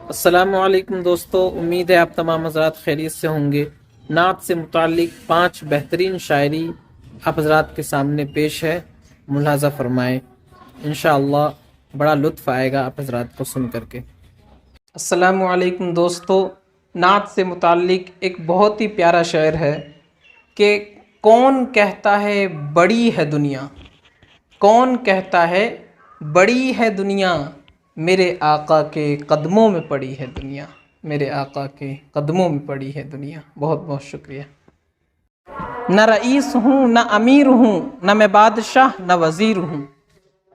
السلام علیکم دوستو، امید ہے آپ تمام حضرات خیریت سے ہوں گے۔ نعت سے متعلق 5 بہترین شاعری آپ حضرات کے سامنے پیش ہے، ملاحظہ فرمائیں، انشاءاللہ بڑا لطف آئے گا آپ حضرات کو سن کر کے۔ السلام علیکم دوستو، نعت سے متعلق ایک بہت ہی پیارا شعر ہے کہ کون کہتا ہے بڑی ہے دنیا، کون کہتا ہے بڑی ہے دنیا، میرے آقا کے قدموں میں پڑی ہے دنیا، میرے آقا کے قدموں میں پڑی ہے دنیا۔ بہت بہت شکریہ۔ نہ رئیس ہوں نہ امیر ہوں، نہ میں بادشاہ نہ وزیر ہوں،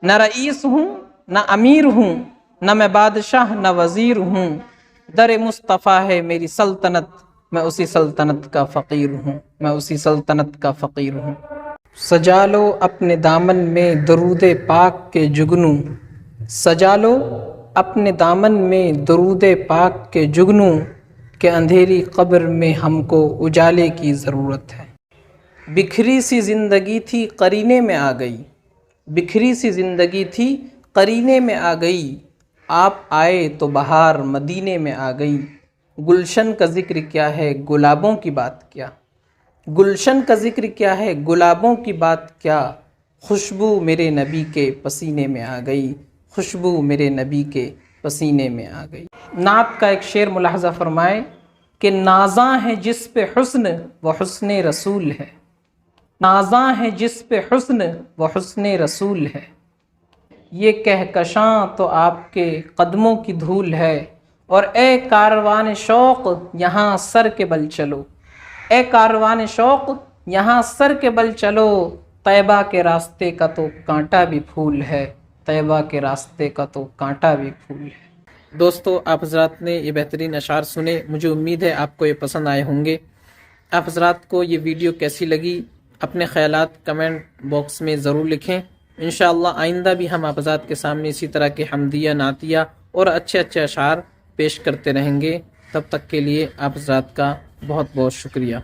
نہ رئیس ہوں نہ امیر ہوں، نہ میں بادشاہ نہ وزیر ہوں، در مصطفیٰ ہے میری سلطنت، میں اسی سلطنت کا فقیر ہوں، میں اسی سلطنت کا فقیر ہوں۔ سجا لو اپنے دامن میں درود پاک کے جگنوں، سجا لو اپنے دامن میں درود پاک کے جگنوں، کہ اندھیری قبر میں ہم کو اجالے کی ضرورت ہے۔ بکھری سی زندگی تھی قرینے میں آ گئی، بکھری سی زندگی تھی قرینے میں آ گئی، آپ آئے تو بہار مدینے میں آ گئی۔ گلشن کا ذکر کیا ہے گلابوں کی بات کیا، گلشن کا ذکر کیا ہے گلابوں کی بات کیا، خوشبو میرے نبی کے پسینے میں آ گئی، خوشبو میرے نبی کے پسینے میں آ گئی۔ نعت کا ایک شعر ملاحظہ فرمائے کہ نازاں ہے جس پہ حسن وہ حسن رسول ہے، نازاں ہے جس پہ حسن وہ حسن رسول ہے، یہ کہکشاں تو آپ کے قدموں کی دھول ہے، اور اے کاروان شوق یہاں سر کے بل چلو، اے کاروان شوق یہاں سر کے بل چلو، طیبہ کے راستے کا تو کانٹا بھی پھول ہے، طیبہ کے راستے کا تو کانٹا بھی پھول ہے۔ دوستو، آپ حضرات نے یہ بہترین اشعار سنے، مجھے امید ہے آپ کو یہ پسند آئے ہوں گے۔ آپ حضرات کو یہ ویڈیو کیسی لگی اپنے خیالات کمنٹ باکس میں ضرور لکھیں۔ انشاءاللہ آئندہ بھی ہم آپ حضرات کے سامنے اسی طرح کے حمدیہ، نعتیہ اور اچھے اچھے اشعار پیش کرتے رہیں گے۔ تب تک کے لیے آپ حضرات کا بہت بہت شکریہ۔